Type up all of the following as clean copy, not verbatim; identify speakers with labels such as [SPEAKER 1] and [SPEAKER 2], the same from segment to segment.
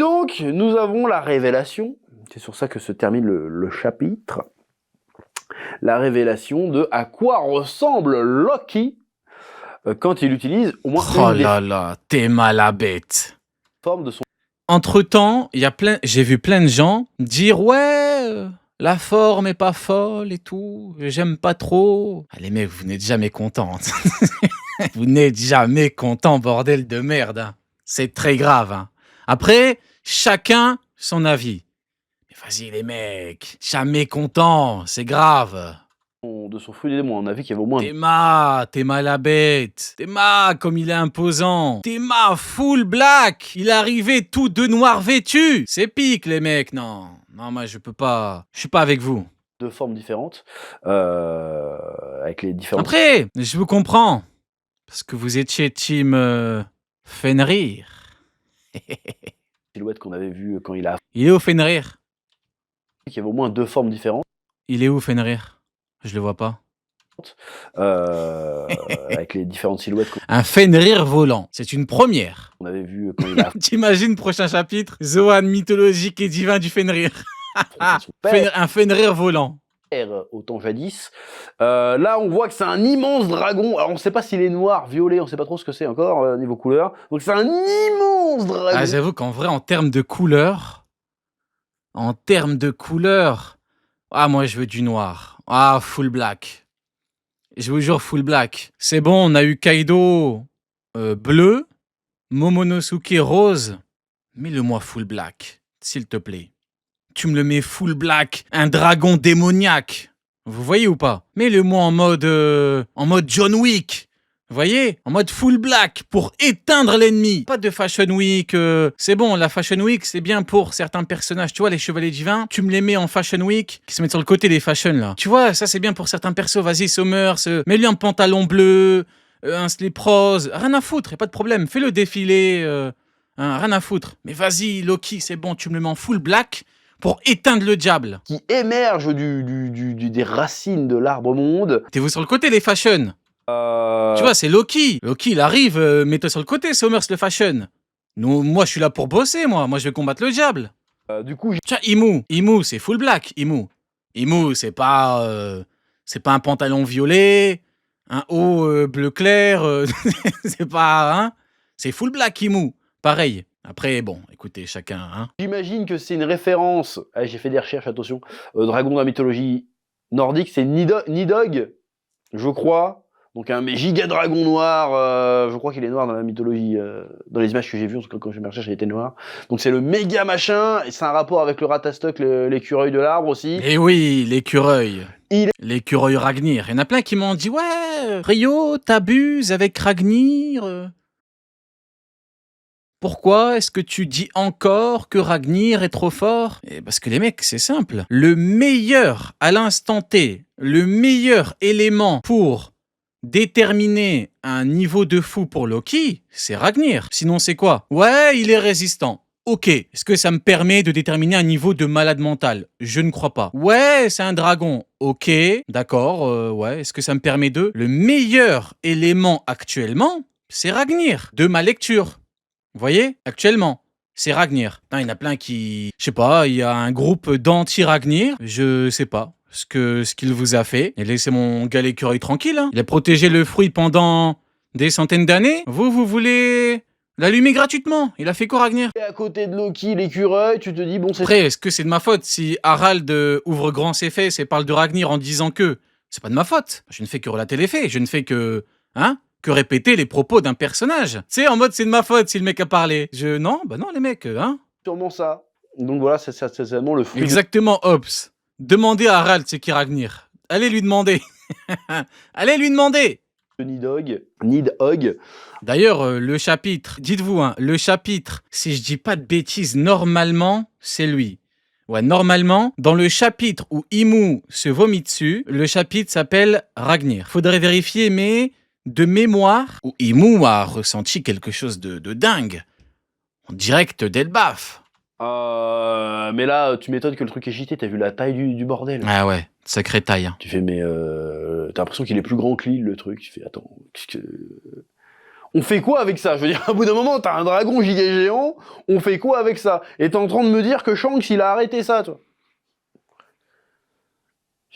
[SPEAKER 1] donc, nous avons la révélation, c'est sur ça que se termine le chapitre, la révélation de à quoi ressemble Loki quand il utilise au moins
[SPEAKER 2] Oh
[SPEAKER 1] une des
[SPEAKER 2] là là, t'es mal à bête.
[SPEAKER 1] formes de son...
[SPEAKER 2] Entre-temps, j'ai vu plein de gens dire ouais, la forme est pas folle et tout, j'aime pas trop. Ah, les mecs, vous n'êtes jamais contents. Vous n'êtes jamais contents, bordel de merde. Hein. C'est très grave. Hein. Après, chacun son avis. Mais vas-y les mecs, jamais content, c'est grave.
[SPEAKER 1] de son fruit des démons. On a vu qu'il y avait au moins...
[SPEAKER 2] T'es mal à bête. Théma, comme il est imposant. Théma, full black. Il est arrivé tout de noir vêtu. C'est pique, les mecs. Non, moi, je peux pas. Je suis pas avec vous.
[SPEAKER 1] de formes différentes, avec les différents...
[SPEAKER 2] Après, je vous comprends. Parce que vous étiez team Fenrir.
[SPEAKER 1] silhouettes qu'on avait vues quand il a...
[SPEAKER 2] Il est où Fenrir?
[SPEAKER 1] qu'il y avait au moins 2 formes différentes,
[SPEAKER 2] Il est où Fenrir? Je le vois pas.
[SPEAKER 1] avec les différentes silhouettes
[SPEAKER 2] Un Fenrir volant. C'est une première.
[SPEAKER 1] qu'on avait vues quand il a...
[SPEAKER 2] T'imagines, prochain chapitre, Zoan mythologique et divin du Fenrir.
[SPEAKER 1] affronté son père,
[SPEAKER 2] Un Fenrir volant.
[SPEAKER 1] autant jadis. Là, on voit que c'est un immense dragon. Alors, on sait pas s'il est noir, violet, on sait pas trop ce que c'est encore, niveau couleur. Donc, c'est un immense dragon.
[SPEAKER 2] Ah, j'avoue qu'en vrai, en termes de couleur, ah, moi, je veux du noir. Ah, full black. Je vous jure, full black. C'est bon, on a eu Kaido bleu, Momonosuke rose. Mets-le-moi full black, s'il te plaît. Tu me le mets full black, un dragon démoniaque. Vous voyez ou pas? Mets-le-moi en mode John Wick. Vous voyez? En mode full black pour éteindre l'ennemi. Pas de Fashion Week. C'est bon, la Fashion Week, c'est bien pour certains personnages. Tu vois, les Chevaliers Divins, tu me les mets en Fashion Week, qui se mettent sur le côté des fashion là. Tu vois, ça c'est bien pour certains persos. Vas-y, Summers, mets-lui un pantalon bleu, un slip rose. Rien à foutre, y a pas de problème. Fais-le défiler. Rien à foutre. Mais vas-y, Loki, c'est bon, tu me le mets en full black pour éteindre le diable.
[SPEAKER 1] Qui émerge des racines de l'arbre monde.
[SPEAKER 2] T'es-vous sur le côté des fashion? Tu vois, c'est Loki. Loki, il arrive, mets-toi sur le côté, Summers, le fashion. Moi, je suis là pour bosser, moi. Moi, je vais combattre le diable.
[SPEAKER 1] Du coup,
[SPEAKER 2] Tiens, Imu, c'est full black, Imu. Imu, c'est pas un pantalon violet, un haut bleu clair, c'est pas, hein. C'est full black, Imu. Pareil. Après, bon, écoutez, chacun, hein.
[SPEAKER 1] j'imagine que c'est une référence. J'ai fait des recherches, attention. Dragon dans la mythologie nordique, c'est Nidhogg, je crois. Donc un giga dragon noir, je crois qu'il est noir dans la mythologie, dans les images que j'ai vues, en tout cas quand j'ai mes recherches, il était noir. Donc c'est le méga machin, et c'est un rapport avec le Ratastock, l'écureuil de l'arbre aussi.
[SPEAKER 2] Et oui, l'écureuil. L'écureuil Ragnir. Il y en a plein qui m'ont dit, ouais, Rio, t'abuses avec Ragnir. Pourquoi est-ce que tu dis encore que Ragnir est trop fort? Parce que les mecs, c'est simple. Le meilleur, à l'instant T, le meilleur élément pour déterminer un niveau de fou pour Loki, c'est Ragnir. Sinon, c'est quoi? Ouais, il est résistant. Ok, est-ce que ça me permet de déterminer un niveau de malade mental? Je ne crois pas. Ouais, c'est un dragon. Ok, d'accord, ouais, est-ce que ça me permet de... Le meilleur élément actuellement, c'est Ragnir, de ma lecture. Vous voyez? Actuellement, c'est Ragnir. Il y en a plein qui... Je sais pas, il y a un groupe d'anti-Ragnir, je sais pas ce qu'il vous a fait. Et laissez mon gars l'écureuil tranquille. Hein. Il a protégé le fruit pendant des centaines d'années. Vous voulez l'allumer gratuitement. Il a fait quoi, Ragnir?
[SPEAKER 1] Et à côté de Loki, l'écureuil, tu te dis, bon, c'est...
[SPEAKER 2] Après, est-ce que c'est de ma faute si Harald ouvre grand ses fesses et parle de Ragnir en disant que... C'est pas de ma faute. Je ne fais que relater les faits. Je ne fais que... Hein? Que répéter les propos d'un personnage. Tu sais, en mode, c'est de ma faute si le mec a parlé. Non, bah non, les mecs, hein.
[SPEAKER 1] Sûrement ça. Donc voilà, c'est vraiment le fruit.
[SPEAKER 2] Exactement, Hobbs. Demandez à Harald c'est qui Ragnir. Allez lui demander. Allez lui demander.
[SPEAKER 1] De Nidhogg.
[SPEAKER 2] D'ailleurs, le chapitre, dites-vous, hein, le chapitre, si je dis pas de bêtises, normalement, c'est lui. Ouais, normalement, dans le chapitre où Imu se vomit dessus, le chapitre s'appelle Ragnir. Faudrait vérifier, mais de mémoire, où Imu a ressenti quelque chose de dingue. En direct d'Elbaf.
[SPEAKER 1] Mais là, tu m'étonnes que le truc est cheaté, t'as vu la taille du bordel.
[SPEAKER 2] Ah ouais, sacrée taille. Hein.
[SPEAKER 1] Tu fais, mais t'as l'impression qu'il est plus grand que l'île, le truc. Tu fais, attends, On fait quoi avec ça? Je veux dire, à bout d'un moment, t'as un dragon giga géant, on fait quoi avec ça? Et t'es en train de me dire que Shanks, il a arrêté ça, toi.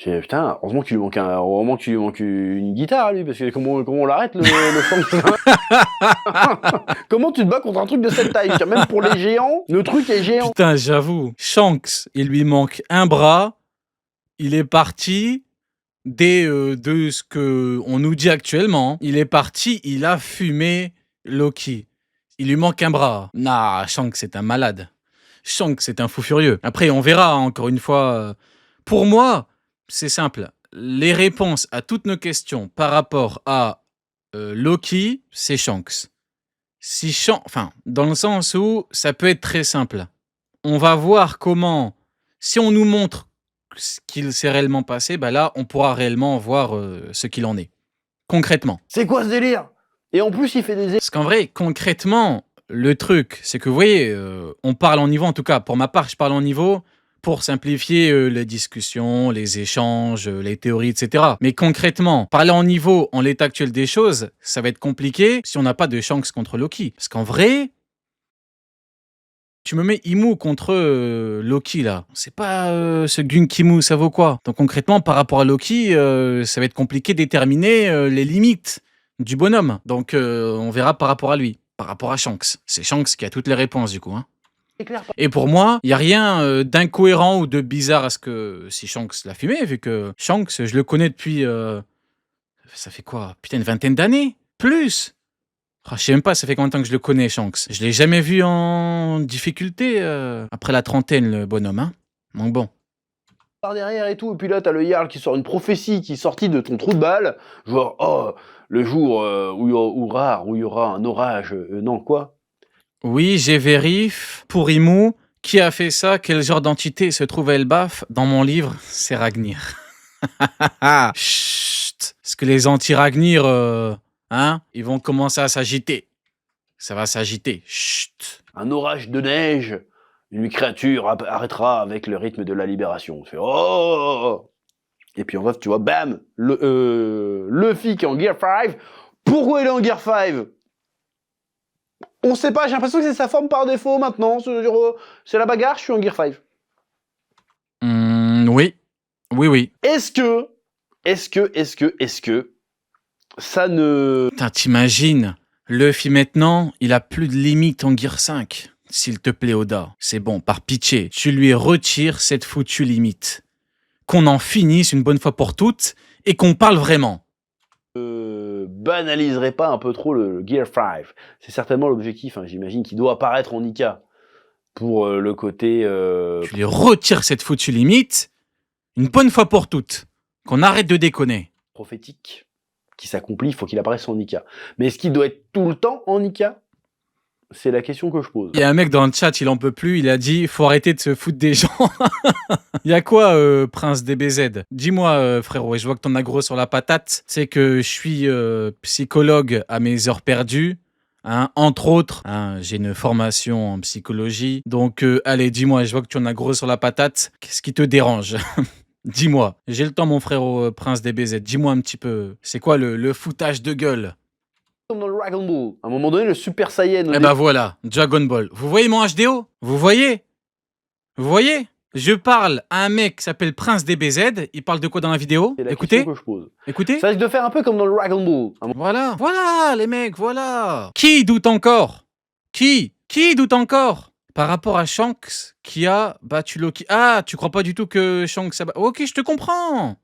[SPEAKER 1] Putain, heureusement qu'il lui manque heureusement qu'il lui manque une guitare, lui, parce que comment on l'arrête, le Shanks? Comment tu te bats contre un truc de cette taille? Même pour les géants, le truc est géant.
[SPEAKER 2] Putain, j'avoue, Shanks, il lui manque un bras, il est parti de ce que on nous dit actuellement. Il est parti, il a fumé Loki. Il lui manque un bras. Nah, Shanks, c'est un malade. Shanks, c'est un fou furieux. Après, on verra, hein, encore une fois. Pour moi, c'est simple. Les réponses à toutes nos questions par rapport à Loki, c'est Shanks. Enfin, dans le sens où ça peut être très simple. On va voir comment, si on nous montre ce qu'il s'est réellement passé, bah là, on pourra réellement voir ce qu'il en est. Concrètement.
[SPEAKER 1] C'est quoi ce délire? Et en plus, il fait des...
[SPEAKER 2] Parce qu'en vrai, concrètement, le truc, c'est que vous voyez, on parle en niveau, en tout cas, pour ma part, je parle en niveau pour simplifier les discussions, les échanges, les théories, etc. Mais concrètement, parler en niveau, en l'état actuel des choses, ça va être compliqué si on n'a pas de Shanks contre Loki. Parce qu'en vrai, tu me mets Imu contre Loki, là. C'est pas ce Gunkimu, ça vaut quoi? Donc concrètement, par rapport à Loki, ça va être compliqué de déterminer les limites du bonhomme. Donc on verra par rapport à lui, par rapport à Shanks. C'est Shanks qui a toutes les réponses, du coup. Hein. Et pour moi, il n'y a rien d'incohérent ou de bizarre à ce que si Shanks l'a fumé, vu que Shanks, je le connais depuis... ça fait quoi? Putain, une vingtaine d'années? Plus! Oh, je sais même pas, ça fait combien de temps que je le connais, Shanks. Je l'ai jamais vu en difficulté après la trentaine, le bonhomme. Hein. Donc bon.
[SPEAKER 1] Par derrière et tout, et puis là, t'as le Jarl qui sort une prophétie qui est sortie de ton trou de balle, genre, oh, le jour où il y aura un orage, non, quoi?
[SPEAKER 2] Oui, j'ai vérifié pour Imu. Qui a fait ça? Quel genre d'entité se trouve à Elbaf? Dans mon livre, c'est Ragnir. Chut! Parce que les anti-Ragnir, hein, ils vont commencer à s'agiter. Ça va s'agiter. Chut!
[SPEAKER 1] Un orage de neige, une créature arrêtera avec le rythme de la libération. On fait, oh! Et puis en fait, tu vois, bam, Luffy qui est en Gear 5. Pourquoi il est en Gear 5? On sait pas, j'ai l'impression que c'est sa forme par défaut maintenant. C'est la bagarre, je suis en Gear 5.
[SPEAKER 2] Oui. Oui.
[SPEAKER 1] Est-ce que ça ne...
[SPEAKER 2] Putain, t'imagines, Luffy maintenant, il a plus de limite en Gear 5. S'il te plaît, Oda, c'est bon, par pitié, tu lui retires cette foutue limite. Qu'on en finisse une bonne fois pour toutes et qu'on parle vraiment.
[SPEAKER 1] Banaliserait pas un peu trop le Gear 5. C'est certainement l'objectif, hein, j'imagine, qui doit apparaître en Nika. Pour le côté...
[SPEAKER 2] Tu lui retires cette foutue limite une bonne fois pour toutes. Qu'on arrête de déconner.
[SPEAKER 1] Prophétique qui s'accomplit, il faut qu'il apparaisse en Nika. Mais est-ce qu'il doit être tout le temps en Nika? C'est la question que je pose.
[SPEAKER 2] Il y a un mec dans le chat, il en peut plus, il a dit « Faut arrêter de se foutre des gens ». Il y a quoi, Prince DBZ? Dis-moi, frérot, et je vois que t'en as gros sur la patate. Tu sais que je suis psychologue à mes heures perdues. Hein, entre autres, hein, j'ai une formation en psychologie. Donc, allez, dis-moi, je vois que tu en as gros sur la patate. Qu'est-ce qui te dérange? Dis-moi. J'ai le temps, mon frérot Prince DBZ. Dis-moi un petit peu. C'est quoi le foutage de gueule?
[SPEAKER 1] Comme dans le Dragon Ball. À un moment donné, le Super Saiyan...
[SPEAKER 2] Eh ben voilà, Dragon Ball. Vous voyez mon HDO? Vous voyez? Vous voyez? Je parle à un mec qui s'appelle Prince DBZ. Il parle de quoi dans la vidéo?
[SPEAKER 1] C'est la
[SPEAKER 2] Écoutez.
[SPEAKER 1] question que je pose.
[SPEAKER 2] Écoutez.
[SPEAKER 1] Ça risque de faire un peu comme dans le Dragon Ball.
[SPEAKER 2] Voilà, les mecs, voilà. Qui doute encore? Qui doute encore? Par rapport à Shanks qui a battu Loki. Ah, tu crois pas du tout que Shanks a battu... Ok, je te comprends.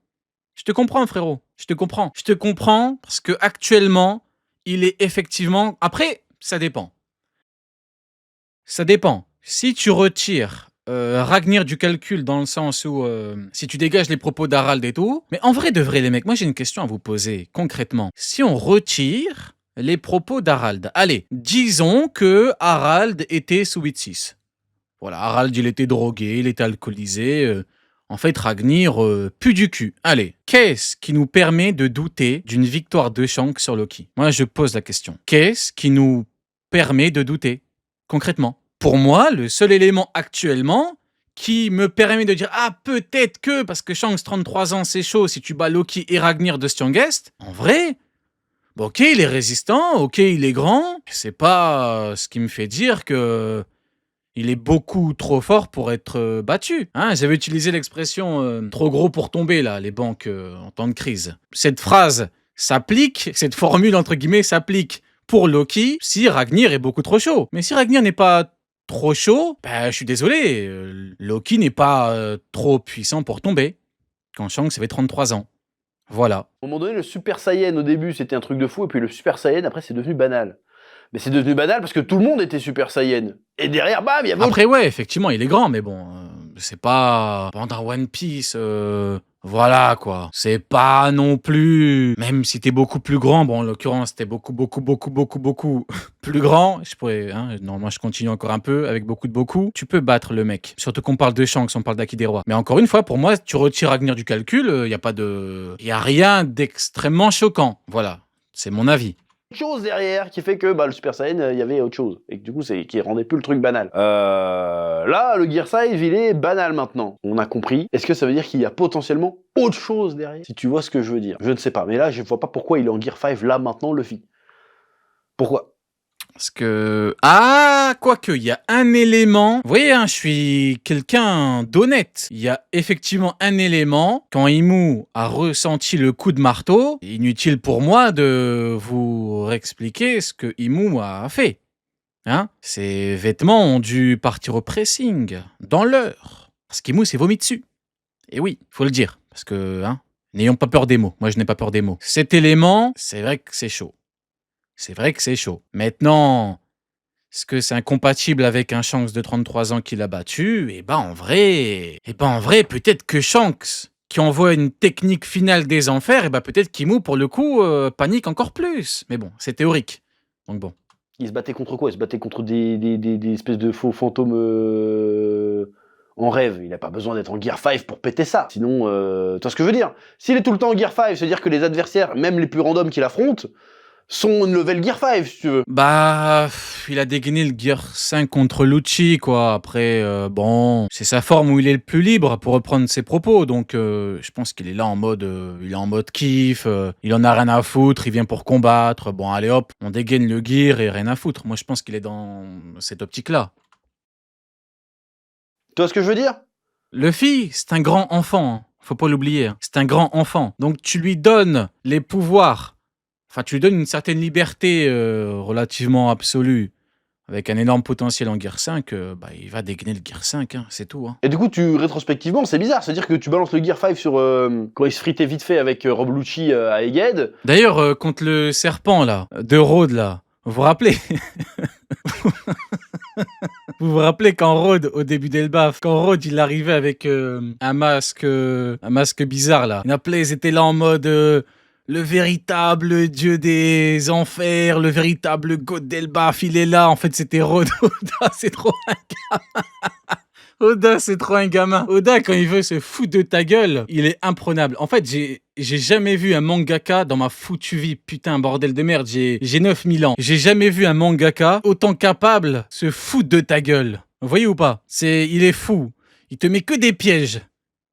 [SPEAKER 2] Je te comprends, frérot. Je te comprends parce que actuellement, il est effectivement... Après, ça dépend. Ça dépend. Si tu retires Ragnir du calcul dans le sens où si tu dégages les propos d'Harald et tout... Mais en vrai de vrai, les mecs, moi j'ai une question à vous poser concrètement. Si on retire les propos d'Harald, allez, disons que Harald était sous 8-6. Voilà, Harald, il était drogué, il était alcoolisé... En fait, Ragnir pue du cul. Allez, qu'est-ce qui nous permet de douter d'une victoire de Shanks sur Loki? Moi, je pose la question. Qu'est-ce qui nous permet de douter, concrètement? Pour moi, le seul élément actuellement qui me permet de dire « Ah, peut-être que, parce que Shanks, 33 ans, c'est chaud, si tu bats Loki et Ragnir de Strongest », en vrai, Bon, ok, il est résistant, ok, il est grand. C'est pas ce qui me fait dire que il est beaucoup trop fort pour être battu. Hein, j'avais utilisé l'expression trop gros pour tomber, là, les banques en temps de crise. Cette phrase s'applique, cette formule entre guillemets s'applique pour Loki si Ragnir est beaucoup trop chaud. Mais si Ragnir n'est pas trop chaud, bah, je suis désolé, Loki n'est pas trop puissant pour tomber. Quand Shanks avait 33 ans. Voilà.
[SPEAKER 1] À un moment donné, le Super Saiyan au début c'était un truc de fou, et puis le Super Saiyan après c'est devenu banal. Mais c'est devenu banal parce que tout le monde était Super Saiyan. Et derrière, bam, il y avait
[SPEAKER 2] Après, ouais, effectivement, il est grand, mais bon, c'est pas pendant One Piece. Voilà quoi. C'est pas non plus. Même si t'es beaucoup plus grand, bon, en l'occurrence, t'es beaucoup plus grand. Je pourrais, hein, normalement, je continue encore un peu avec beaucoup. Tu peux battre le mec. Surtout qu'on parle de Shanks, on parle d'Aki des Rois. Mais encore une fois, pour moi, tu retires Ragnir du calcul, y a rien d'extrêmement choquant. Voilà. C'est mon avis.
[SPEAKER 1] chose derrière qui fait que le Super Saiyan, il y avait autre chose. Et que du coup, qui rendait plus le truc banal. Là, le Gear 5, il est banal maintenant. On a compris. Est-ce que ça veut dire qu'il y a potentiellement autre chose derrière? Si tu vois ce que je veux dire. Je ne sais pas. Mais là, je vois pas pourquoi il est en Gear 5 là maintenant, Luffy. Pourquoi?
[SPEAKER 2] Parce que... Ah, quoique, il y a un élément... Vous voyez, hein, je suis quelqu'un d'honnête. Il y a effectivement un élément. Quand Imu a ressenti le coup de marteau, inutile pour moi de vous réexpliquer ce que Imu a fait. Hein, ses vêtements ont dû partir au pressing, dans l'heure. Parce qu'Imu s'est vomi dessus. Et oui, faut le dire. Parce que, hein, n'ayons pas peur des mots. Moi, je n'ai pas peur des mots. Cet élément, c'est vrai que c'est chaud. C'est vrai que c'est chaud. Maintenant, est-ce que c'est incompatible avec un Shanks de 33 ans qui l'a battu? En vrai, peut-être que Shanks, qui envoie une technique finale des enfers, peut-être qu'Imu, pour le coup, panique encore plus. Mais bon, c'est théorique. Donc bon.
[SPEAKER 1] Il se battait contre quoi? Il se battait contre des espèces de faux fantômes en rêve. Il n'a pas besoin d'être en Gear 5 pour péter ça. Sinon, tu vois ce que je veux dire? S'il est tout le temps en Gear 5, c'est-à-dire que les adversaires, même les plus randoms qu'il affronte, sont une level Gear 5, si tu veux.
[SPEAKER 2] Il a dégainé le Gear 5 contre Lucci, quoi. Après, bon, c'est sa forme où il est le plus libre, pour reprendre ses propos. Donc, je pense qu'il est là en mode, kiff. Il en a rien à foutre. Il vient pour combattre. Bon, allez hop, on dégaine le Gear et rien à foutre. Moi, je pense qu'il est dans cette optique-là.
[SPEAKER 1] Tu vois ce que je veux dire?
[SPEAKER 2] Luffy, c'est un grand enfant. Hein. Faut pas l'oublier. Hein. C'est un grand enfant. Donc, tu lui donnes les pouvoirs. Enfin, tu lui donnes une certaine liberté relativement absolue, avec un énorme potentiel en Gear 5, il va dégainer le Gear 5, hein, c'est tout. Hein.
[SPEAKER 1] Et du coup, rétrospectivement, c'est bizarre. C'est-à-dire que tu balances le Gear 5 sur... quand il se fritait vite fait avec Rob Lucci à Egghead.
[SPEAKER 2] D'ailleurs, contre le serpent, là, de Rhodes, là, vous vous rappelez? Vous vous rappelez quand Rhodes, au début d'Elbaf, quand Rhodes, il arrivait avec un masque bizarre, là. Ils étaient là en mode... le véritable dieu des enfers, le véritable god d'Elbaf, il est là. En fait, c'était Rhodes. Oda, c'est trop un gamin. Oda, c'est trop un gamin. Oda, quand il veut se foutre de ta gueule, il est imprenable. En fait, j'ai jamais vu un mangaka dans ma foutue vie. Putain, bordel de merde, j'ai 9000 ans. J'ai jamais vu un mangaka autant capable se foutre de ta gueule. Vous voyez ou pas? Il est fou. Il te met que des pièges.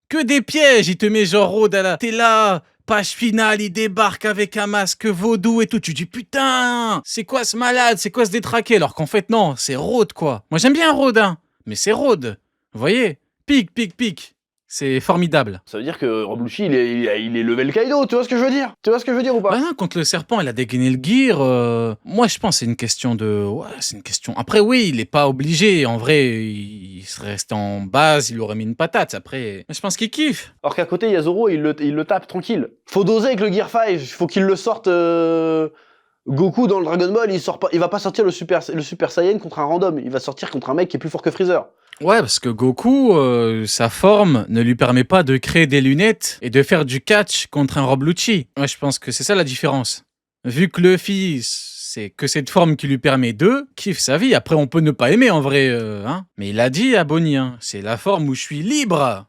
[SPEAKER 2] Que des pièges. Il te met genre Rhodes à la... T'es là... Page finale, il débarque avec un masque vaudou et tout. Tu dis putain, c'est quoi ce malade? C'est quoi ce détraqué? Alors qu'en fait, non, c'est Rhodes, quoi. Moi, j'aime bien Rhodes, hein, mais c'est Rhodes. Vous voyez? Pique. C'est formidable.
[SPEAKER 1] Ça veut dire que Rob Lucci, il est level Kaido, tu vois ce que je veux dire? Tu vois ce que je veux dire ou pas?
[SPEAKER 2] Bah non, contre le serpent, il a dégainé le Gear. Moi, je pense que c'est une question de... Ouais, c'est une question... Après, oui, il est pas obligé. En vrai, il serait resté en base, il aurait mis une patate. Après, je pense qu'il kiffe.
[SPEAKER 1] Alors qu'à côté, Yazoro, il le tape tranquille. Faut doser avec le Gear 5, faut qu'il le sorte... Goku, dans le Dragon Ball, il va pas sortir le Super Saiyan contre un random. Il va sortir contre un mec qui est plus fort que Freezer.
[SPEAKER 2] Ouais, parce que Goku, sa forme ne lui permet pas de créer des lunettes et de faire du catch contre un Rob Lucci. Ouais, je pense que c'est ça la différence. Vu que Luffy, c'est que cette forme qui lui permet de kiffe sa vie. Après, on peut ne pas aimer en vrai, hein. Mais il a dit à Bonnie, hein, c'est la forme où je suis libre.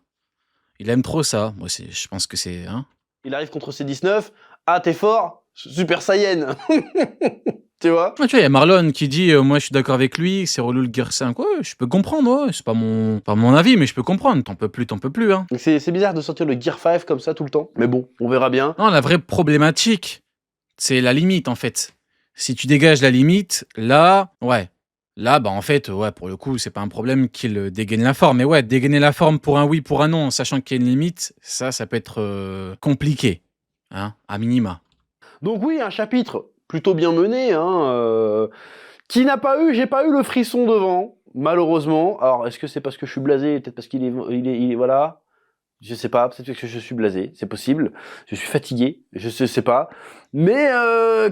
[SPEAKER 2] Il aime trop ça. Moi, je pense que c'est... Hein.
[SPEAKER 1] Il arrive contre C19. Ah, t'es fort? Super Saiyan. Tu vois?
[SPEAKER 2] Ah, tu vois, il y a Marlon qui dit moi je suis d'accord avec lui, c'est relou le Gear 5. Ouais, je peux comprendre, ouais. C'est pas mon avis, mais je peux comprendre. T'en peux plus, hein.
[SPEAKER 1] C'est bizarre de sortir le Gear 5 comme ça tout le temps. Mais bon, on verra bien.
[SPEAKER 2] Non, la vraie problématique C'est la limite, en fait. Si tu dégages la limite, là, ouais. Là, bah en fait, ouais, pour le coup, c'est pas un problème qu'il dégaine la forme. Mais ouais, dégainer la forme pour un oui, pour un non, en sachant qu'il y a une limite, ça peut être compliqué, hein, à minima.
[SPEAKER 1] Donc oui, un chapitre plutôt bien mené, hein, qui n'a pas eu, j'ai pas eu le frisson devant, malheureusement. Alors, est-ce que c'est parce que je suis blasé, peut-être parce qu'il est, voilà, je sais pas, peut-être parce que je suis blasé, c'est possible. Je suis fatigué, je sais pas. Mais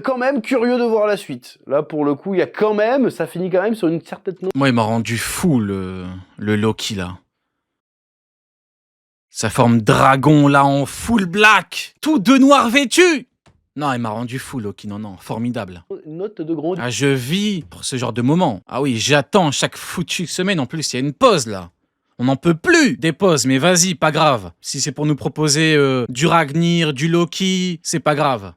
[SPEAKER 1] quand même curieux de voir la suite. Là, pour le coup, il y a quand même, ça finit quand même sur une certaine note.
[SPEAKER 2] Moi, il m'a rendu fou, le Loki, là. Sa forme dragon, là, en full black, tout de noir vêtu. Non, il m'a rendu fou, Loki. Non, formidable.
[SPEAKER 1] Note de grand.
[SPEAKER 2] Ah, je vis pour ce genre de moment. Ah oui, j'attends chaque foutue semaine. En plus, il y a une pause, là. On n'en peut plus des pauses, mais vas-y, pas grave. Si c'est pour nous proposer du Ragnir, du Loki, c'est pas grave.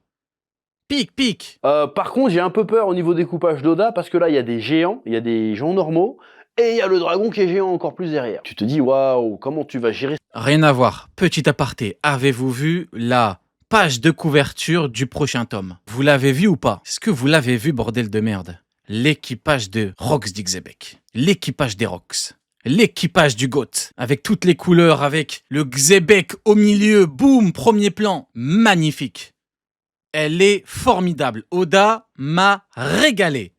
[SPEAKER 2] Pique.
[SPEAKER 1] Par contre, j'ai un peu peur au niveau découpage d'Oda, parce que là, il y a des géants, il y a des gens normaux, et il y a le dragon qui est géant encore plus derrière. Tu te dis, waouh, comment tu vas gérer.
[SPEAKER 2] Rien à voir. Petit aparté, avez-vous vu la page de couverture du prochain tome? Vous l'avez vu ou pas? Est-ce que vous l'avez vu, bordel de merde? L'équipage de Rox d'Xebec. L'équipage des Rox. L'équipage du GOAT. Avec toutes les couleurs, avec le Xebec au milieu. Boum, premier plan. Magnifique. Elle est formidable. Oda m'a régalé.